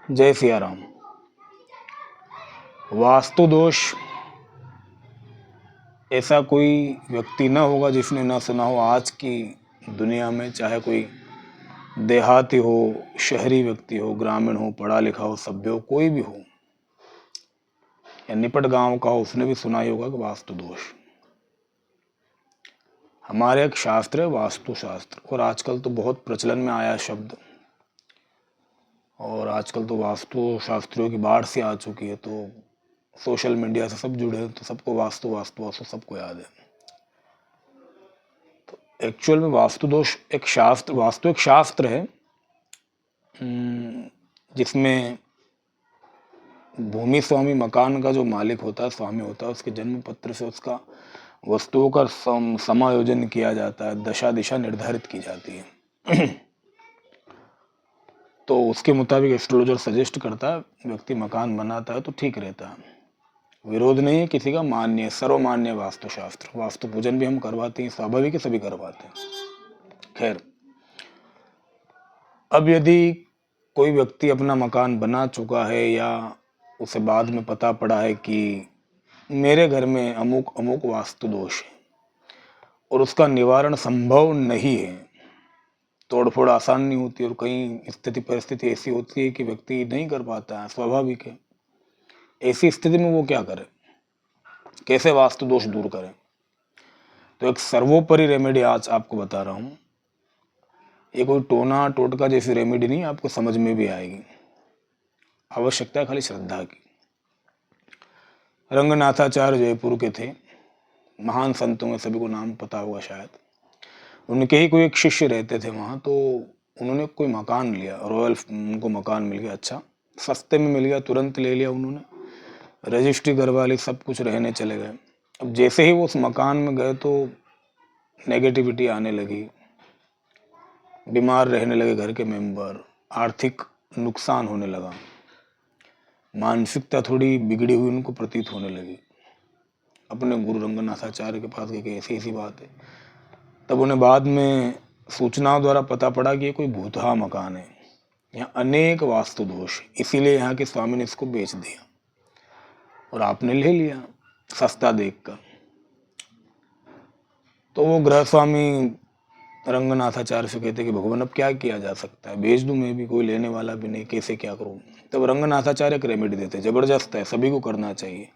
जय सिया राम। वास्तु दोष ऐसा कोई व्यक्ति न होगा जिसने न सुना हो। आज की दुनिया में चाहे कोई देहाती हो, शहरी व्यक्ति हो, ग्रामीण हो, पढ़ा लिखा हो, सभ्य हो, कोई भी हो या निपट गांव का हो, उसने भी सुना ही होगा कि वास्तु दोष। हमारे एक शास्त्र है वास्तु शास्त्र, और आजकल तो बहुत प्रचलन में आया शब्द, और आजकल तो वास्तु शास्त्रियों की बाढ़ सी आ चुकी है। तो सोशल मीडिया से सब जुड़े हैं, तो सबको वास्तु वास्तु वास्तु सबको याद है। तो एक्चुअल में वास्तु दोष एक शास्त्र, वास्तु एक शास्त्र है जिसमें भूमि स्वामी, मकान का जो मालिक होता है, स्वामी होता है, उसके जन्म पत्र से उसका वस्तुओं का समायोजन किया जाता है, दशा दिशा निर्धारित की जाती है। तो उसके मुताबिक एस्ट्रोलॉजर सजेस्ट करता है, व्यक्ति मकान बनाता है तो ठीक रहता है। विरोध नहीं है किसी का, मान्य सर्वमान्य वास्तुशास्त्र। वास्तु पूजन भी हम करवाते हैं, स्वाभाविक है, सभी करवाते हैं। खैर, अब यदि कोई व्यक्ति अपना मकान बना चुका है या उसे बाद में पता पड़ा है कि मेरे घर में अमुक अमुक वास्तु दोष है और उसका निवारण संभव नहीं है, तोड़फोड़ आसान नहीं होती, और कई स्थिति परिस्थिति ऐसी होती है कि व्यक्ति नहीं कर पाता है, स्वाभाविक है। ऐसी स्थिति में वो क्या करे, कैसे वास्तु दोष दूर करे? तो एक सर्वोपरि रेमेडी आज आपको बता रहा हूँ। ये कोई टोना टोटका जैसी रेमेडी नहीं, आपको समझ में भी आएगी। आवश्यकता है खाली श्रद्धा की। रंगनाथाचार्य जयपुर के थे, महान संतों में सभी को नाम पता होगा शायद। उनके ही कोई एक शिष्य रहते थे वहाँ, तो उन्होंने कोई मकान लिया, रॉयल, उनको मकान मिल गया, अच्छा सस्ते में मिल गया, तुरंत ले लिया उन्होंने, रजिस्ट्री करवा ली, सब कुछ, रहने चले गए। अब जैसे ही वो उस मकान में गए तो नेगेटिविटी आने लगी, बीमार रहने लगे घर के मेंबर, आर्थिक नुकसान होने लगा, मानसिकता थोड़ी बिगड़ी हुई उनको प्रतीत होने लगी। अपने गुरु रंगनाथाचार्य के पास गए कि ऐसी ऐसी बात है। तब उन्हें बाद में सूचनाओं द्वारा पता पड़ा कि ये कोई भूतहा मकान है, यहाँ अनेक वास्तु दोष, इसीलिए यहाँ के स्वामी ने इसको बेच दिया और आपने ले लिया सस्ता देखकर। तो वो गृह स्वामी रंगनाथाचार्य से कहते कि भगवान अब क्या किया जा सकता है, बेच दूं मैं भी, कोई लेने वाला भी नहीं, कैसे क्या करूं? तब रंगनाथाचार्य एक रेमेडी देते, जबरदस्त है, सभी को करना चाहिए,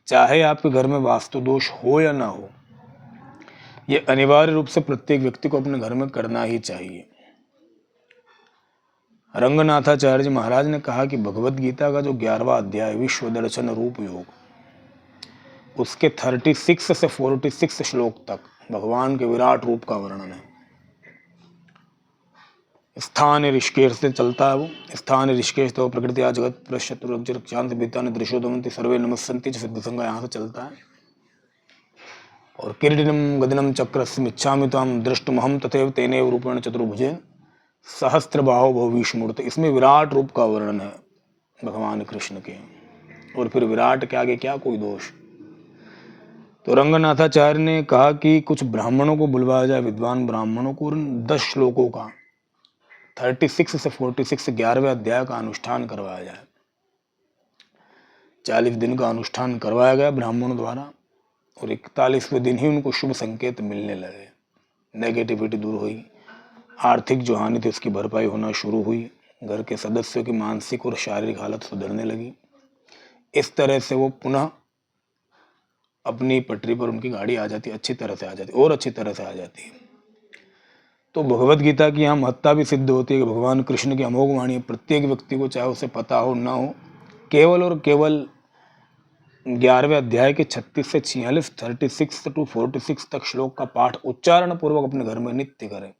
चाहे आपके घर में वास्तु दोष हो या ना हो, ये अनिवार्य रूप से प्रत्येक व्यक्ति को अपने घर में करना ही चाहिए। रंगनाथाचार्य जी महाराज ने कहा कि भगवत गीता का जो 11वां अध्याय विश्व दर्शन रूप योग, उसके 36 से 46 श्लोक तक भगवान के विराट रूप का वर्णन है। स्थान ऋषिकेश से चलता है वो, स्थान ऋषिकेश तो प्रकृति आ जगत प्रशतुरक्षर शांति बीतान दृश्योदमंती सर्वे नमस्सन्ति सिद्ध संगा, यहाँ से चलता है। और किरीटिनम गदिनम चक्रस्य इच्छामि त्वां दृष्टुमहं तथैव तेनैव रूपेण चतुर्भुजेन सहस्त्र बाहो भविष्मूर्त, इसमें विराट रूप का वर्णन है भगवान कृष्ण के। और फिर विराट के आगे क्या कोई दोष? तो रंगनाथाचार्य ने कहा कि कुछ ब्राह्मणों को बुलवाया जाए, विद्वान ब्राह्मणों को, 10 श्लोकों का 36 से 46 11वें अध्याय का अनुष्ठान करवाया जाए। 40 दिन का अनुष्ठान करवाया गया ब्राह्मणों द्वारा, और 41वें दिन ही उनको शुभ संकेत मिलने लगे, नेगेटिविटी दूर हुई, आर्थिक जो हानि थी उसकी भरपाई होना शुरू हुई, घर के सदस्यों की मानसिक और शारीरिक हालत सुधरने लगी। इस तरह से वो पुनः अपनी पटरी पर उनकी गाड़ी आ जाती, अच्छी तरह से आ जाती, और अच्छी तरह से आ जाती है। तो भगवत गीता की यहाँ महत्ता भी सिद्ध होती है कि भगवान कृष्ण की अमोघ वाणी प्रत्येक व्यक्ति को, चाहे उसे पता हो ना हो, केवल और केवल 11वें अध्याय के 36 से 46, 36 टू 46 तक श्लोक का पाठ उच्चारण पूर्वक अपने घर में नित्य करें।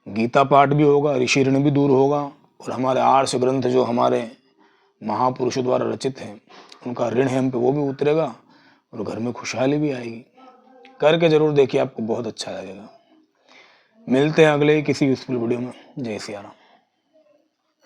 गीता पाठ भी होगा, ऋषि ऋण भी दूर होगा, और हमारे आर्ष ग्रंथ जो हमारे महापुरुषों द्वारा रचित हैं उनका ऋण है हम पे, वो भी उतरेगा, और घर में खुशहाली भी आएगी। करके जरूर देखिए, आपको बहुत अच्छा लगेगा। मिलते हैं अगले किसी यूजफुल वीडियो में। जय सिया राम।